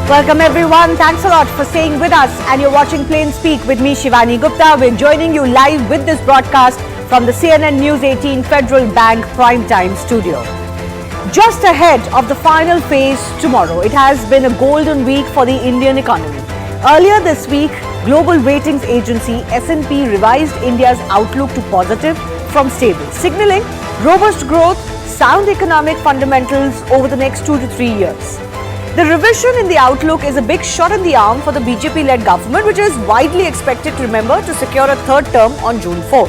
Welcome everyone. Thanks a lot for staying with us, and you're watching Plain Speak with me, Shivani Gupta. We're joining you live with this broadcast from the CNN News 18 Federal Bank Primetime Studio. Just ahead of the final phase tomorrow, it has been a golden week for the Indian economy. Earlier this week, global ratings agency S&P revised India's outlook to positive from stable, signaling robust growth, sound economic fundamentals over the next 2 to 3 years. The revision in the outlook is a big shot in the arm for the BJP-led government, which is widely expected to secure a third term on June 4.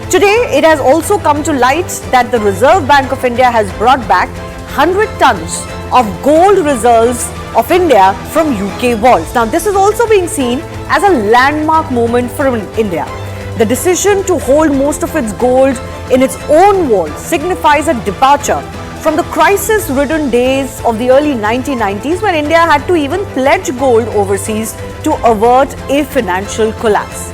Today, it has also come to light that the Reserve Bank of India has brought back 100 tons of gold reserves of India from UK vaults. Now, this is also being seen as a landmark moment for India. The decision to hold most of its gold in its own vault signifies a departure from the crisis-ridden days of the early 1990s, when India had to even pledge gold overseas to avert a financial collapse.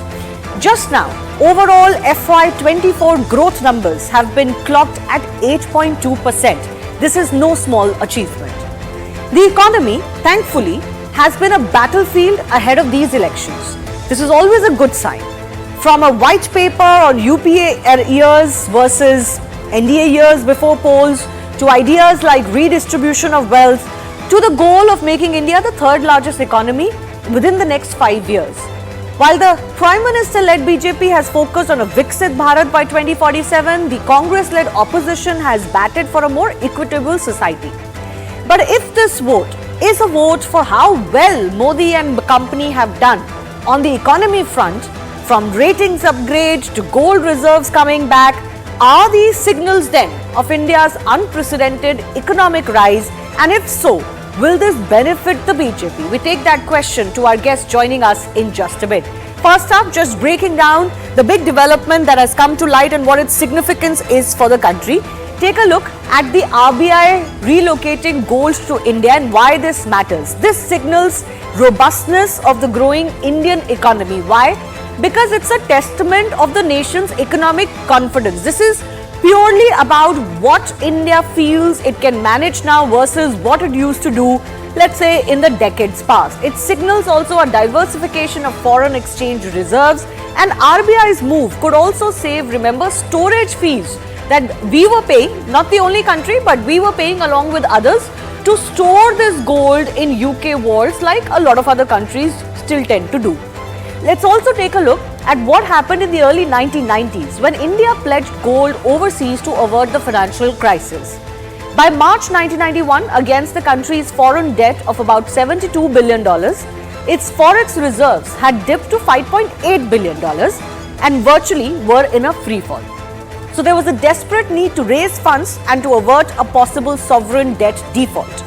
Just now, overall FY24 growth numbers have been clocked at 8.2%. This is no small achievement. The economy, thankfully, has been a battlefield ahead of these elections. This is always a good sign. From a white paper on UPA years versus NDA years before polls, to ideas like redistribution of wealth, to the goal of making India the third largest economy within the next 5 years. While the Prime Minister-led BJP has focused on a Viksit Bharat by 2047, the Congress-led opposition has batted for a more equitable society. But if this vote is a vote for how well Modi and company have done on the economy front, from ratings upgrade to gold reserves coming back, are these signals then of India's unprecedented economic rise? And if so, will this benefit the BJP? We take that question to our guest joining us in just a bit. First up, just breaking down the big development that has come to light and what its significance is for the country. Take a look at the RBI relocating gold to India and why this matters. This signals robustness of the growing Indian economy. Why? Because it's a testament of the nation's economic confidence. This is purely about what India feels it can manage now versus what it used to do, let's say, in the decades past. It signals also a diversification of foreign exchange reserves, and RBI's move could also save, remember, storage fees that we were paying, not the only country, but we were paying along with others to store this gold in UK vaults like a lot of other countries still tend to do. Let's also take a look at what happened in the early 1990s when India pledged gold overseas to avert the financial crisis. By March 1991, against the country's foreign debt of about $72 billion, its forex reserves had dipped to $5.8 billion and virtually were in a free fall. So there was a desperate need to raise funds and to avert a possible sovereign debt default.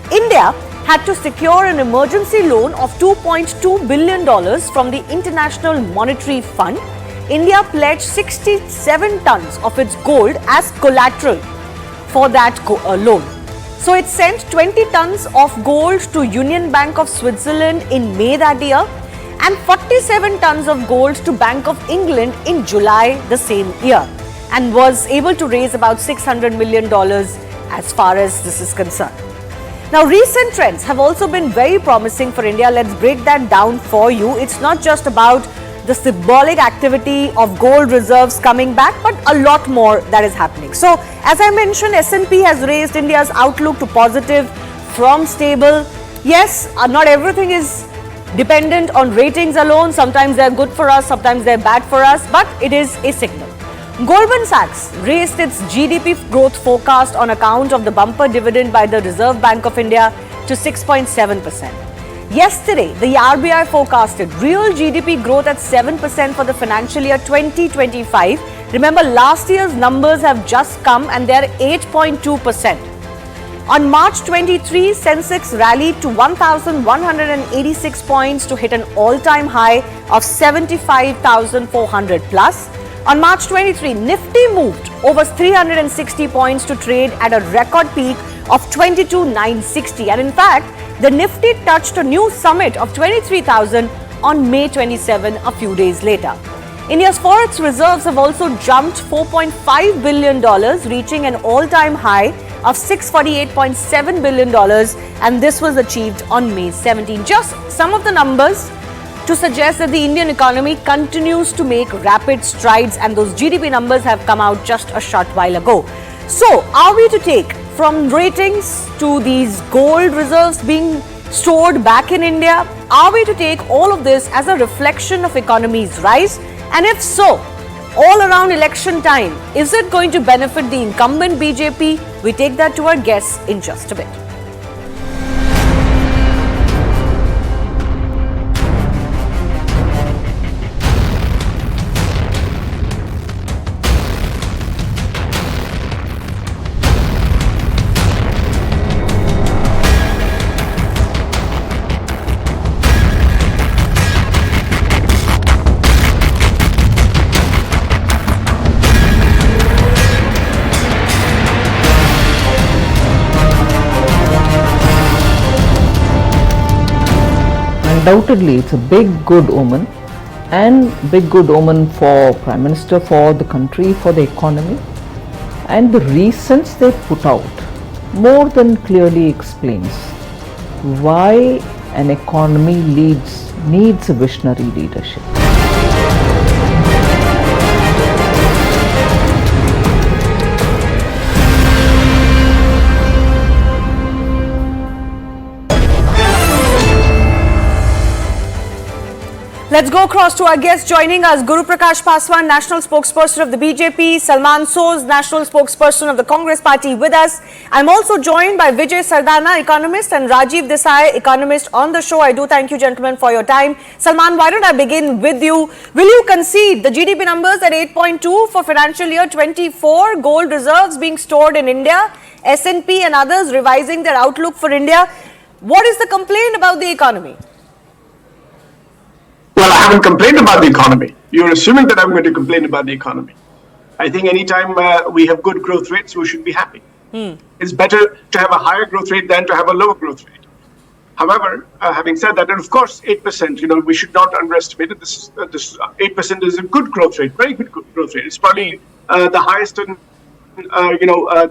India had to secure an emergency loan of $2.2 billion from the International Monetary Fund. India pledged 67 tons of its gold as collateral for that loan. So it sent 20 tons of gold to Union Bank of Switzerland in May that year and 47 tons of gold to Bank of England in July the same year, and was able to raise about $600 million as far as this is concerned. Now, recent trends have also been very promising for India. Let's break that down for you. It's not just about the symbolic activity of gold reserves coming back, but a lot more that is happening. So, as I mentioned, S&P has raised India's outlook to positive from stable. Yes, not everything is dependent on ratings alone. Sometimes they're good for us, sometimes they're bad for us, but it is a signal. Goldman Sachs raised its GDP growth forecast on account of the bumper dividend by the Reserve Bank of India to 6.7%. Yesterday, the RBI forecasted real GDP growth at 7% for the financial year 2025. Remember, last year's numbers have just come and they're 8.2%. On March 23, Sensex rallied to 1,186 points to hit an all-time high of 75,400 plus. On March 23, Nifty moved over 360 points to trade at a record peak of 22,960. And in fact, the Nifty touched a new summit of 23,000 on May 27, a few days later. India's forex reserves have also jumped $4.5 billion, reaching an all-time high of $648.7 billion, and this was achieved on May 17. Just some of the numbers to suggest that the Indian economy continues to make rapid strides, and those GDP numbers have come out just a short while ago. So, are we to take from ratings to these gold reserves being stored back in India? Are we to take all of this as a reflection of economy's rise? And if so, all around election time, is it going to benefit the incumbent BJP? We take that to our guests in just a bit. Undoubtedly, it's a big good omen, and big good omen for Prime Minister, for the country, for the economy. And the reasons they put out more than clearly explains why an economy needs a visionary leadership. Let's go across to our guests joining us. Guru Prakash Paswan, National Spokesperson of the BJP. Salman Soz, National Spokesperson of the Congress Party with us. I'm also joined by Vijay Sardana, economist, and Rajiv Desai, economist on the show. I do thank you, gentlemen, for your time. Salman, why don't I begin with you? Will you concede the GDP numbers at 8.2 for financial year 24, gold reserves being stored in India, S&P and others revising their outlook for India? What is the complaint about the economy? Well, I haven't complained about the economy. You're assuming that I'm going to complain about the economy. I think anytime we have good growth rates, we should be happy. It's better to have a higher growth rate than to have a lower growth rate. However, having said that, and of course, 8%, we should not underestimate it. This 8% is a good growth rate, very good growth rate. It's probably the highest in,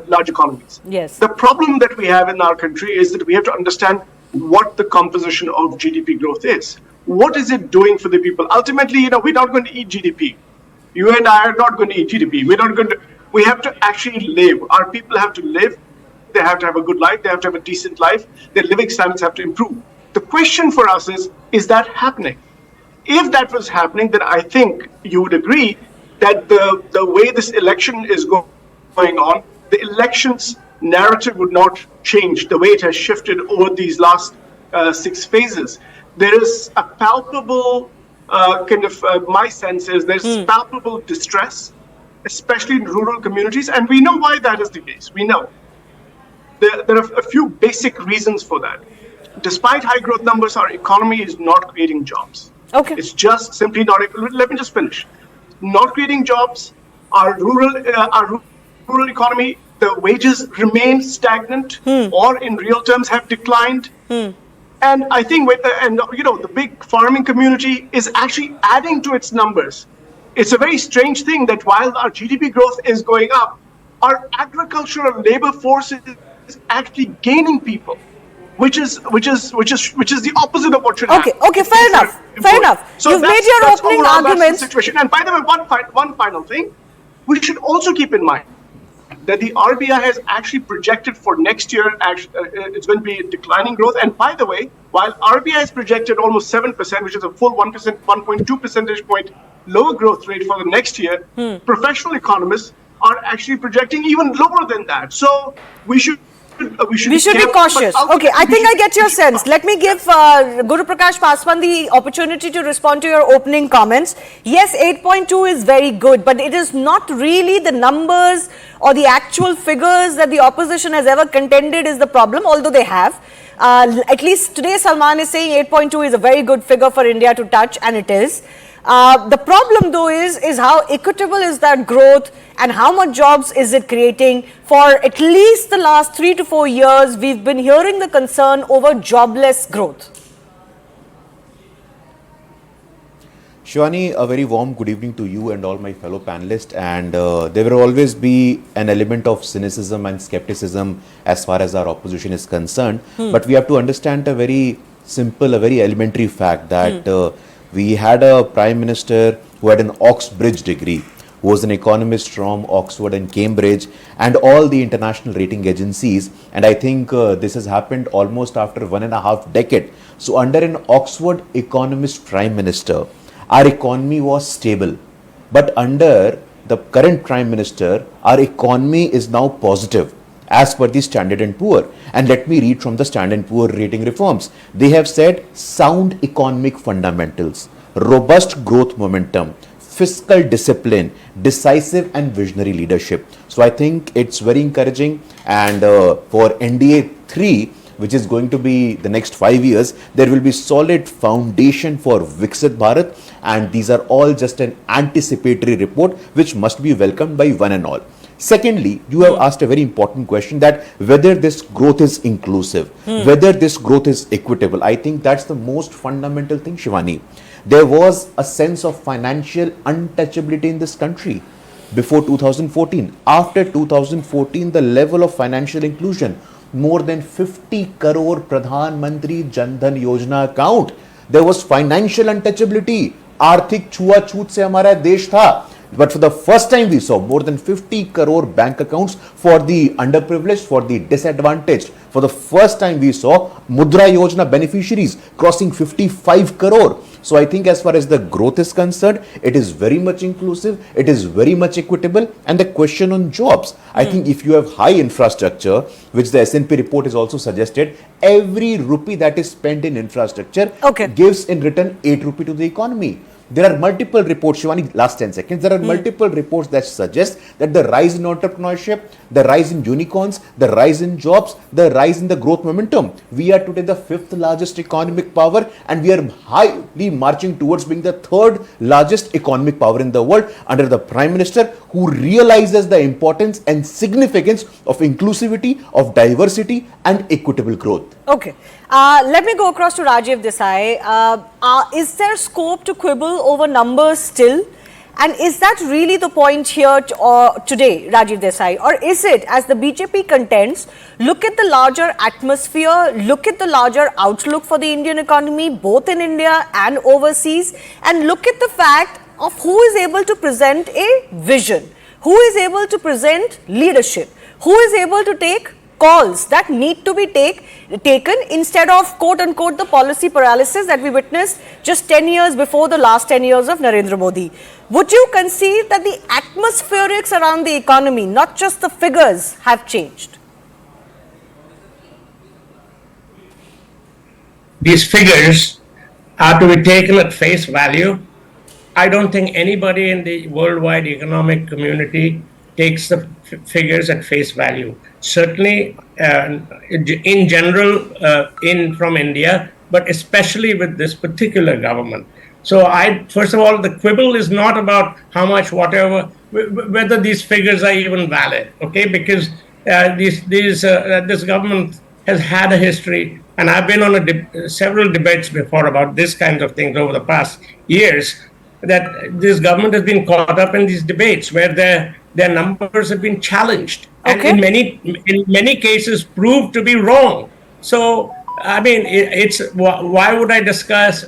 large economies. Yes. The problem that we have in our country is that we have to understand what the composition of GDP growth is. What is it doing for the people? Ultimately, we're not going to eat GDP. You and I are not going to eat GDP. We have to actually live. Our people have to live. They have to have a good life. They have to have a decent life. Their living standards have to improve. The question for us is that happening? If that was happening, then I think you would agree that the way this election is going on, the elections narrative would not change the way it has shifted over these last 6 phases. There is a palpable my sense is there's palpable distress, especially in rural communities, and we know why that is the case. We know. There are a few basic reasons for that. Despite high growth numbers, our economy is not creating jobs. Okay. It's just simply not. Let me just finish. Not creating jobs, our rural economy, the wages remain stagnant or in real terms have declined. And I think the big farming community is actually adding to its numbers. It's a very strange thing that while our GDP growth is going up, our agricultural labor force is actually gaining people, which is the opposite of what should happen. Okay, fair enough. So you've made your opening arguments. Situation. And by the way, one final thing, we should also keep in mind that the RBI has actually projected for next year, it's going to be declining growth. And by the way, while RBI has projected almost 7%, which is a full 1.2 percentage point lower growth rate for the next year, professional economists are actually projecting even lower than that. So we should be cautious. Okay, I think I get your sense. Let me give Guru Prakash Paswan the opportunity to respond to your opening comments. Yes, 8.2 is very good, but it is not really the numbers or the actual figures that the opposition has ever contended is the problem, although they have. At least today, Salman is saying 8.2 is a very good figure for India to touch, and it is. The problem though is how equitable is that growth and how much jobs is it creating. For at least the last 3 to 4 years, we've been hearing the concern over jobless growth. Shivani, a very warm good evening to you and all my fellow panelists. And there will always be an element of cynicism and skepticism as far as our opposition is concerned. But we have to understand a very simple, a very elementary fact that we had a prime minister who had an Oxbridge degree, who was an economist from Oxford and Cambridge and all the international rating agencies. And I think this has happened almost after 1.5 decades. So under an Oxford economist prime minister, our economy was stable. But under the current prime minister, our economy is now positive as per the Standard & Poor. And let me read from the Standard & Poor rating reforms. They have said sound economic fundamentals, robust growth momentum, fiscal discipline, decisive and visionary leadership. So I think it's very encouraging. And for NDA 3, which is going to be the next 5 years, there will be solid foundation for Viksit Bharat, and these are all just an anticipatory report which must be welcomed by one and all. Secondly, you have asked a very important question that whether this growth is inclusive, whether this growth is equitable. I think that's the most fundamental thing, Shivani. There was a sense of financial untouchability in this country before 2014. After 2014, the level of financial inclusion, more than 50 crore Pradhan Mantri Jan Dhan Yojana account. There was financial untouchability. आर्थिक छुआछूत से हमारा देश था. But for the first time we saw more than 50 crore bank accounts for the underprivileged, for the disadvantaged. For the first time we saw Mudra Yojana beneficiaries crossing 55 crore. So I think as far as the growth is concerned, it is very much inclusive, it is very much equitable. And the question on jobs, I think if you have high infrastructure, which the S&P report is also suggested, every rupee that is spent in infrastructure gives in return 8 rupee to the economy. There are multiple reports, Shivani, last 10 seconds, there are multiple reports that suggest that the rise in entrepreneurship, the rise in unicorns, the rise in jobs, the rise in the growth momentum. We are today the 5th largest economic power, and we are highly marching towards being the 3rd largest economic power in the world under the Prime Minister, who realizes the importance and significance of inclusivity, of diversity and equitable growth. Okay. Let me go across to Rajiv Desai. Is there scope to quibble over numbers still? And is that really the point here today, Rajiv Desai? Or is it, as the BJP contends, look at the larger atmosphere, look at the larger outlook for the Indian economy, both in India and overseas, and look at the fact of who is able to present a vision, who is able to present leadership, who is able to take calls that need to be taken instead of quote-unquote the policy paralysis that we witnessed just 10 years before the last 10 years of Narendra Modi. Would you concede that the atmospherics around the economy, not just the figures, have changed? These figures are to be taken at face value. I don't think anybody in the worldwide economic community takes the figures at face value. Certainly, in general, from India, but especially with this particular government. So, first of all, the quibble is not about how much, whatever, whether these figures are even valid. Okay, because this government has had a history, and I've been on several debates before about this kind of things over the past years. That this government has been caught up in these debates where their numbers have been challenged, and in many cases proved to be wrong. So I mean, why would I discuss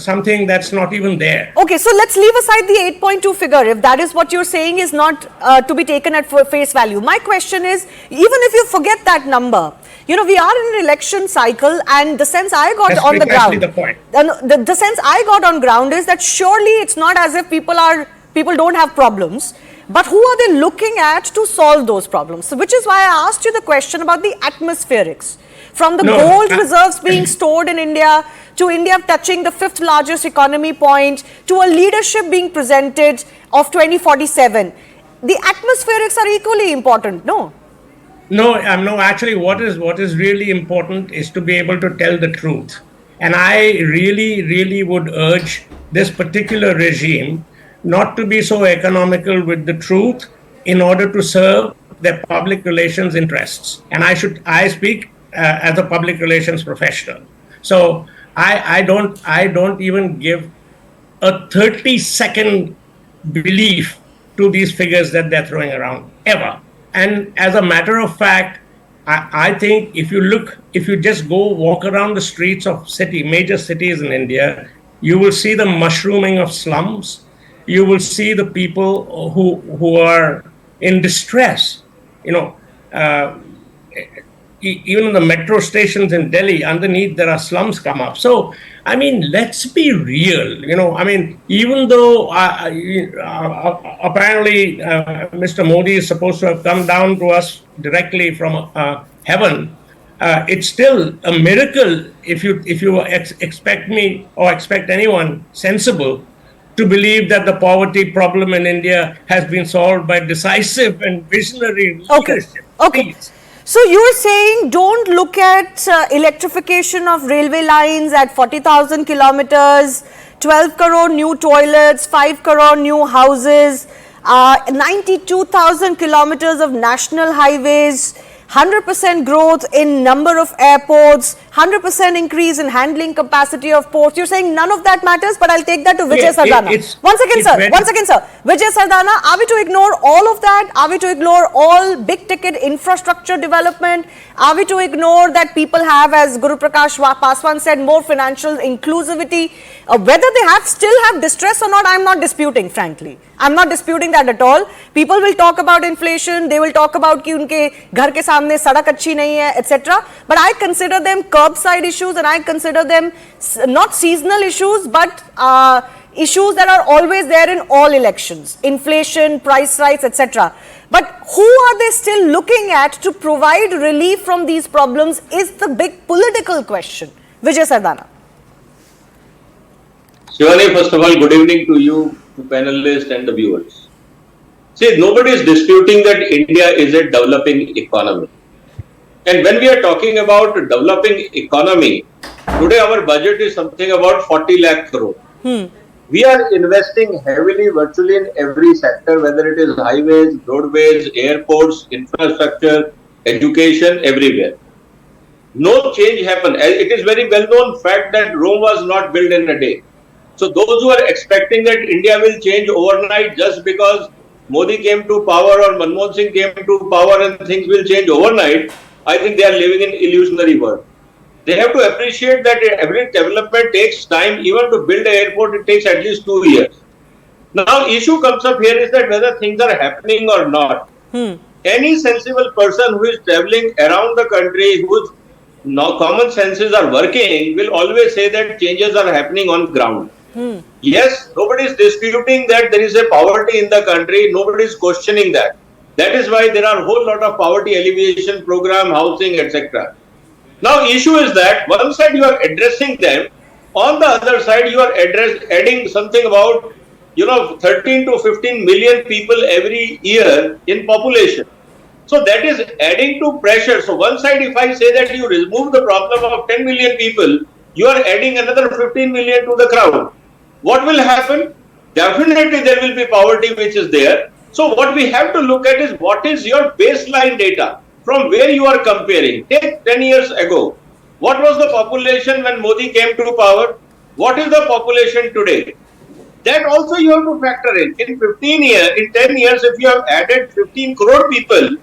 something that's not even there? Okay, so let's leave aside the 8.2 figure if that is what you're saying is not to be taken at face value. My question is, even if you forget that number, we are in an election cycle, and the sense I got That's on the ground, the point. The sense I got on ground is that surely it's not as if people don't have problems, but who are they looking at to solve those problems? So, which is why I asked you the question about the atmospherics. From the gold reserves being stored in India, to India touching the 5th largest economy point, to a leadership being presented of 2047. The atmospherics are equally important, no? No, actually what is really important is to be able to tell the truth. And I really would urge this particular regime not to be so economical with the truth in order to serve their public relations interests. And I speak as a public relations professional. So I don't even give a 30-second belief to these figures that they're throwing around, ever. And as a matter of fact, I think if you just go walk around the streets of major cities in India, you will see the mushrooming of slums. You will see the people who are in distress. Even in the metro stations in Delhi, underneath there are slums come up. So, I mean, let's be real. Even though apparently Mr. Modi is supposed to have come down to us directly from heaven, it's still a miracle if you expect me or expect anyone sensible to believe that the poverty problem in India has been solved by decisive and visionary leadership. Okay. Please. So you're saying don't look at electrification of railway lines at 40,000 kilometers, 12 crore new toilets, 5 crore new houses, 92,000 kilometers of national highways, 100% growth in number of airports, 100% increase in handling capacity of ports. You're saying none of that matters, but I'll take that to Vijay Sardana. One second, sir. Vijay Sardana, are we to ignore all of that? Are we to ignore all big ticket infrastructure development? Are we to ignore that people have, as Guru Prakash Paswan said, more financial inclusivity? Whether they still have distress or not, I'm not disputing, frankly. I'm not disputing that at all. People will talk about inflation, they will talk about कि उनके घर के सामने सड़क अच्छी नहीं है, etc. But I consider them curbside issues, and I consider them not seasonal issues, but issues that are always there in all elections. Inflation, price rise, etc. But who are they still looking at to provide relief from these problems is the big political question. Vijay Sardana. Shivani, first of all, good evening to you, to panelists and the viewers. See, nobody is disputing that India is a developing economy. And when we are talking about developing economy, today our budget is something about 40 lakh crore. We are investing heavily, virtually in every sector, whether it is highways, roadways, airports, infrastructure, education, everywhere. No change happened. It is very well known fact that Rome was not built in a day. So those who are expecting that India will change overnight just because Modi came to power or Manmohan Singh came to power and things will change overnight, I think they are living in illusionary world. They have to appreciate that every development takes time. Even to build an airport, it takes at least 2 years. Now, issue comes up here is that whether things are happening or not. Any sensible person who is traveling around the country, whose common senses are working, will always say that changes are happening on ground. Yes, nobody is disputing that there is a poverty in the country. Nobody is questioning that. That is why there are a whole lot of poverty alleviation program, housing, etc. Now, issue is that one side you are addressing them, on the other side you are adding something about 13 to 15 million people every year in population. So that is adding to pressure. So one side, if I say that you remove the problem of 10 million people, you are adding another 15 million to the crowd. What will happen? Definitely there will be poverty which is there. So what we have to look at is what is your baseline data from where you are comparing. Take 10 years ago. What was the population when Modi came to power? What is the population today? That also you have to factor in. In 10 years, if you have added 15 crore people,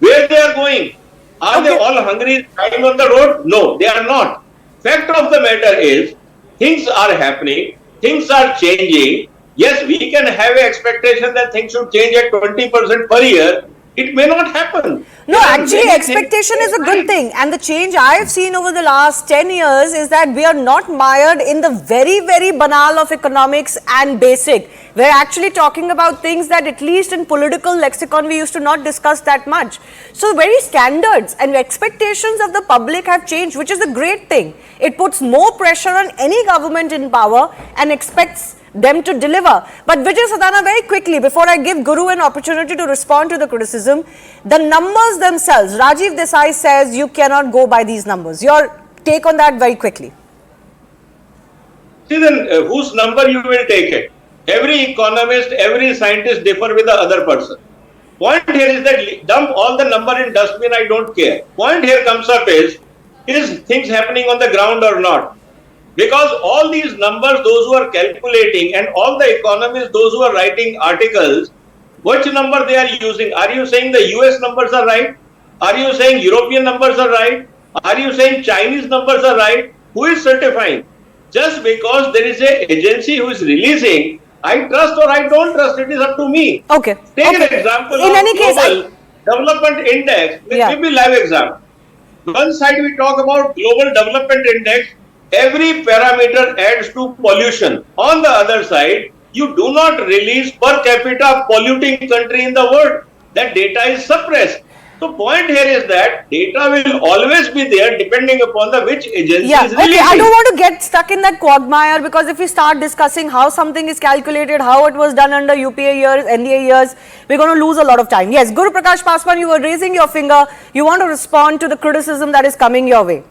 where they are going? Are they all hungry, dying on the road? No, they are not. Fact of the matter is, things are happening, things are changing. Yes, we can have an expectation that things should change at 20% per year. It may not happen. No, actually, expectation is a good thing. And the change I have seen over the last 10 years is that we are not mired in the very, very banal of economics and basic. We're actually talking about things that at least in political lexicon we used to not discuss that much. So very standards and expectations of the public have changed, which is a great thing. It puts more pressure on any government in power and expects them to deliver. But Vijay Sardana, very quickly, before I give Guru an opportunity to respond to the criticism, the numbers themselves, Rajiv Desai says you cannot go by these numbers. Your take on that very quickly. See then, whose number you will take it? Every economist, every scientist differ with the other person. Point here is that dump all the number in dustbin, I don't care. Point here comes up is things happening on the ground or not? Because all these numbers, those who are calculating, and all the economists, those who are writing articles, which number they are using? Are you saying the US numbers are right? Are you saying European numbers are right? Are you saying Chinese numbers are right? Who is certifying? Just because there is an agency who is releasing, I trust or I don't trust, it is up to me. Okay. Take Okay. an example In of any case, global development index. Yeah. Give me live example. One side we talk about global development index, every parameter adds to pollution. On the other side, you do not release per capita polluting country in the world. That data is suppressed. So point here is that data will always be there depending upon the which agency Yeah, is okay. releasing. I don't want to get stuck in that quagmire, because if we start discussing how something is calculated, how it was done under UPA years, NDA years, we're going to lose a lot of time. Yes, Guru Prakash Paswan, you were raising your finger. You want to respond to the criticism that is coming your way.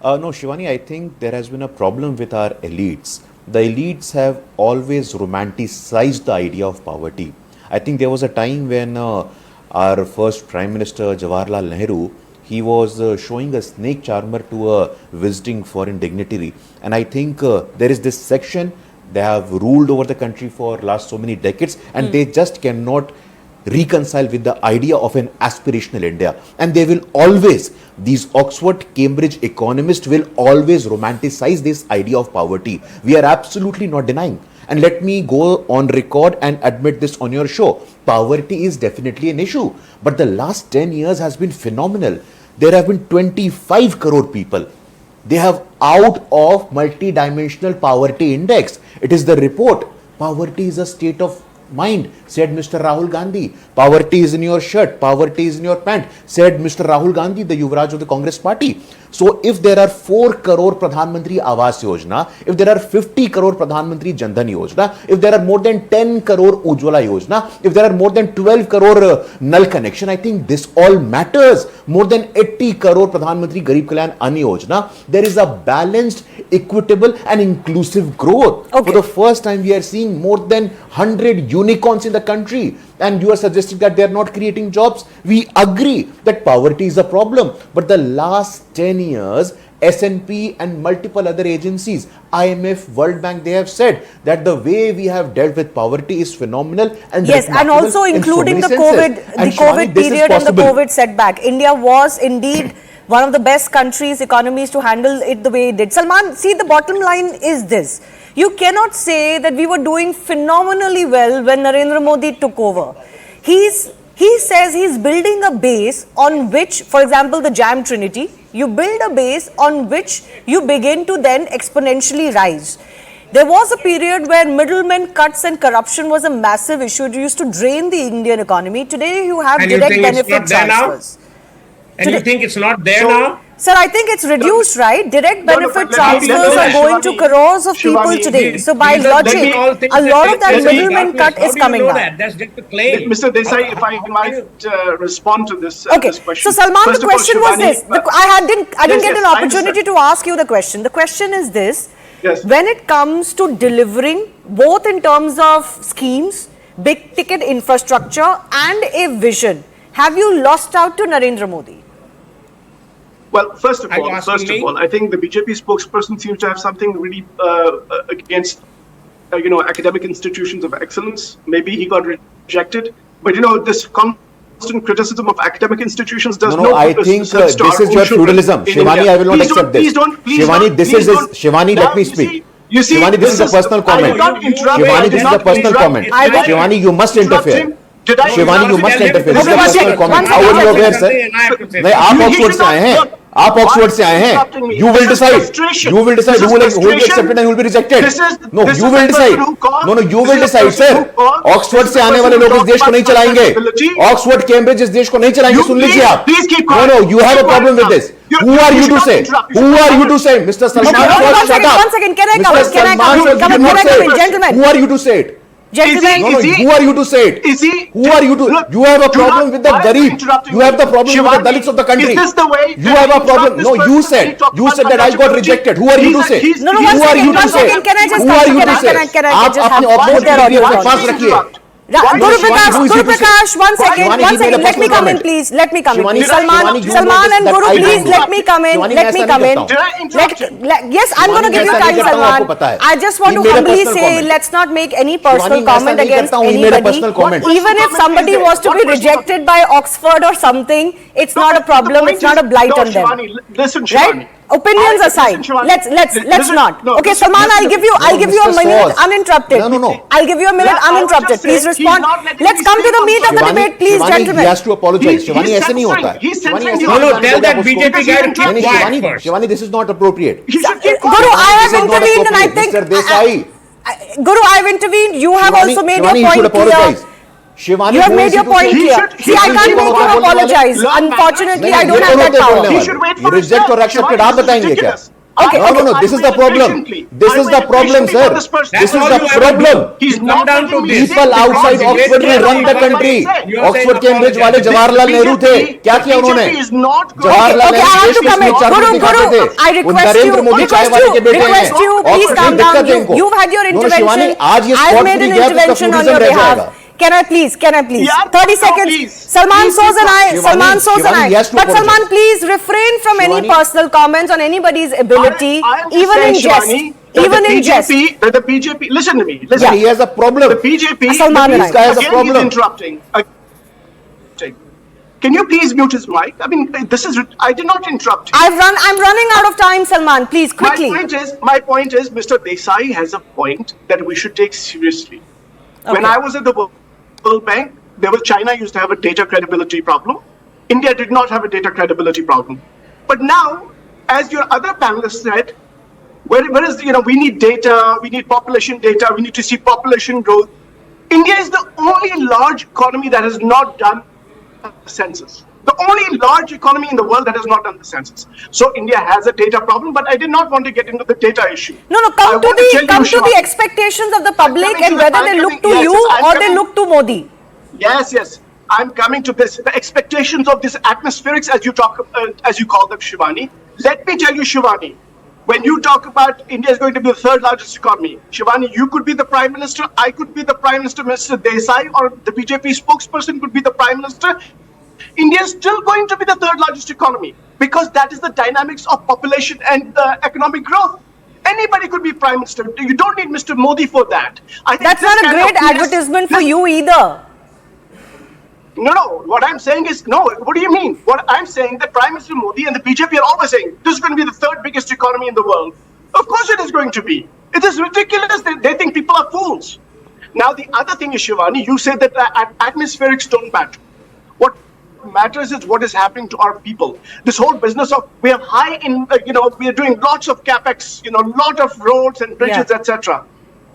No, Shivani, I think there has been a problem with our elites. The elites have always romanticized the idea of poverty. I think there was a time when our first Prime Minister Jawaharlal Nehru, he was showing a snake charmer to a visiting foreign dignitary. And I think there is this section, they have ruled over the country for last so many decades, and they just cannot reconcile with the idea of an aspirational India. And they will always, these Oxford, Cambridge economists will always romanticize this idea of poverty. We are absolutely not denying. And let me go on record and admit this on your show. Poverty is definitely an issue. But the last 10 years has been phenomenal. There have been 25 crore people. They have out of multi-dimensional poverty index. It is the report. Poverty is a state of mind, said Mr. Rahul Gandhi. Poverty is in your shirt, poverty is in your pant, said Mr. Rahul Gandhi, the Yuvraj of the Congress party. So if there are 4 crore Pradhan Mantri Awas Yojana, if there are 50 crore Pradhan Mantri Jan Dhan Yojana, if there are more than 10 crore Ujjwala Yojana, if there are more than 12 crore Nal connection, I think this all matters. More than 80 crore Pradhan Mantri Garib Kalyan Ann Yojana, there is a balanced, equitable and inclusive growth. Okay. For the first time, we are seeing more than 100 unicorns in the country. And you are suggesting that they are not creating jobs. We agree that poverty is a problem. But the last 10 years, S&P and multiple other agencies, IMF, World Bank, they have said that the way we have dealt with poverty is phenomenal. And yes, and also including the COVID period and the COVID setback. India was indeed one of the best economies to handle it the way it did. Salman, see, the bottom line is this. You cannot say that we were doing phenomenally well when Narendra Modi took over. He says he's building a base on which, for example, the Jam Trinity, you build a base on which you begin to then exponentially rise. There was a period where middlemen cuts and corruption was a massive issue. It used to drain the Indian economy. Today you have direct benefit transfers. And you think it's not there now? Sir, I think it's reduced, right? Direct benefit transfers are going to crores of people today. So by logic, a lot of that middleman cut is coming down. That's just a claim. Mr. Desai, if I might respond to this, Okay, this question. so Salman, First the of all, question was Shivani, this. I didn't get an I opportunity to ask you the question. The question is this. Yes. When it comes to delivering, both in terms of schemes, big ticket infrastructure and a vision, have you lost out to Narendra Modi? Well, first of all, I think the BJP spokesperson seems to have something really against, academic institutions of excellence. Maybe he got rejected, but this constant criticism of academic institutions does no. I think this is your feudalism, Shivani. I will not accept this. Shivani, let me speak. You see, Shivani, this is a personal comment. Shivani, this is a personal comment. Shivani, you must interfere. Shivani, you must interfere. This is a personal comment. How are you aware, sir? नहीं, आप Oxford से आए हैं. आप Oxford से आए हैं. You will decide. You will decide who will be accepted and who will be rejected. No, you will decide. No, you will decide, sir. Oxford से आने वाले लोग इस देश को नहीं चलाएंगे. ऑक्सफोर्ड, कैम्ब्रिज इस देश को नहीं चलाएंगे. सुन लीजिए आप. No, you have a problem with this. Who are you to say? Who are you to say? Mr. Salman, shut up. One second. Can I come in? Gentlemen. Who are you to say it? Gentlemen, who are you to say it? Is he? Who are you to? Look, you have a problem with the Garib. You have the problem with the Dalits of the country. Is this the way? You have a problem. No, you said that I got rejected. Who are you to say? No, one second. Can I just Who are you to say? आप अपने Oxford के पास रखिए. Guru Prakash, one second, Shivani, he made a let me personal come in, comment. please. Let me come in. Shivani, Salman, you Salman know and that Guru, I please don't let know. me come in. Shivani, Let me मैं come ऐसा in. नहीं Did I interrupt you? Yes, I'm going to give you मैं ऐसा time, नहीं करता हूं, Salman. आपको पता है. I just want He to made a humbly personal say, comment. let's not make any personal Shivani, मैं ऐसा comment नहीं against करता हूं, he made a anybody. personal comment. Even if somebody What was to be personal rejected by Oxford or something, it's not a problem. It's not a blight on them. Shivani, listen, Shivani. Right? Opinions aside, Listen, Shivani. let's Listen, not. no, Okay, listen, Salman, listen I'll to give me. you a Mr. minute Swaz. uninterrupted. No. I'll give you a minute Yeah, I was uninterrupted. just Please saying, he's respond. not letting Let's me come to speak the on meat of the Shivani, debate, please, Shivani, gentlemen. he has to apologize. Shivani, He's ऐसे नहीं होता है. he's Shivani, censoring ऐसे the नहीं No, जाने tell दोगे that आप उसको. BJP guy to keep नहीं, quiet Shivani, first. Shivani, this is not appropriate. He should keep Guru, quiet. I have This is not intervened and I appropriate. think... Mr. Desai. Guru, I have intervened. You have Shivani, also made Shivani, your you should point clear. apologize. Shivani, You have who made is your he to point say- clear. He See, I should can't keep make quiet. him apologize. Learn Unfortunately, manners. I don't ये have तो that होते power. बोलने He वाले. should wait ये for his reject turn. और accept Shivani, आप this is बताएंगे क्या? ridiculous. Okay, No, this is the problem. This is the problem, sir. This is the problem. He's You come not down letting to me this. speak People because outside he Oxford will is run the what I country. say. You are saying Oxford, Cambridge वाले apologize. Jawaharlal Nehru थे. क्या किया उन्होंने? BJP is not going Jawaharlal Okay, I Nehru have देश to के come in. स्मित chart Guru, दिखाते Guru, थे. I वो request नरेंद्र you, मोदी चाय वाले के बेटे हैं. request you, please Oxford calm में दिक्कत down. है इनको. You've had your No, intervention. Shivani, आज ये I've स्पॉट made भी an गया तो उसका intervention on tourism your रह behalf. जाएगा. Can I please? Yeah, 30 no, seconds. please. Salman Please Soz and I, keep Salman Soz and Shivani, I. he has to But Salman, apologize. please refrain from any Shivani. personal comments on anybody's ability, I am just even saying, in jest. Shivani, that Even the in jest. BJP, that the BJP, listen to me, But listen. he has a problem. The BJP, Salman and I. This guy has a again, problem. he's interrupting. Can you please mute his mic? I mean, I did not interrupt you. I'm running out of time, Salman. Please, quickly. My point is, Mr. Desai has a point that we should take seriously. When Okay. I was at the World Bank, China used to have a data credibility problem. India did not have a data credibility problem. But now, as your other panelists said, whereas we need data, we need population data, we need to see population growth. India is the only large economy that has not done a census. The only large economy in the world that has not done the census. So India has a data problem, but I did not want to get into the data issue. No, I come to want tell you, the Shivani, expectations of the public coming to and the- whether I'm they look coming- to yes, you yes, I'm or they coming- look to Modi. Yes. I'm coming to this. The expectations of this atmospherics, as you call them, Shivani. Let me tell you, Shivani, when you talk about India is going to be the third largest economy, Shivani, you could be the prime minister, I could be the prime minister, Mr. Desai, or the BJP spokesperson could be the prime minister. India is still going to be the third largest economy because that is the dynamics of population and economic growth. Anybody could be prime minister. You don't need Mr. Modi for that. I think That's this not a kind great of- advertisement for this- you either. No. What I'm saying is, no. What do you mean? What I'm saying, that Prime Minister Modi and the BJP are always saying, this is going to be the third biggest economy in the world. Of course it is going to be. It is ridiculous. They think people are fools. Now, the other thing is, Shivani, you said that atmospherics don't matter. What matters is what is happening to our people. This whole business of, we have we are doing lots of capex, lot of roads and bridges, Yeah. etc.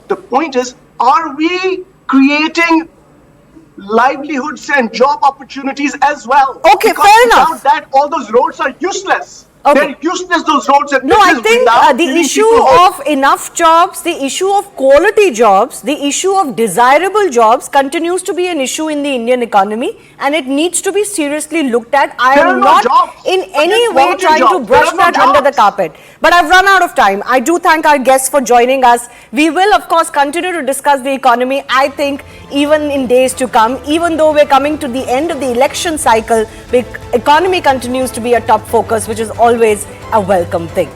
The point is, are we creating livelihoods and job opportunities as well? Okay, Because fair without enough. that, all those roads are useless. Okay. They're useless, those roads and No, I bridges, think without the giving issue people hope. of enough jobs, the issue of quality jobs, the issue of desirable jobs continues to be an issue in the Indian economy, and it needs to be seriously looked at. I There are am no not jobs. in Forget any way quality trying to jobs. brush There are no that under the jobs. carpet. But I've run out of time. I do thank our guests for joining us. We will, of course, continue to discuss the economy, I think, even in days to come. Even though we're coming to the end of the election cycle, the economy continues to be a top focus, which is always a welcome thing.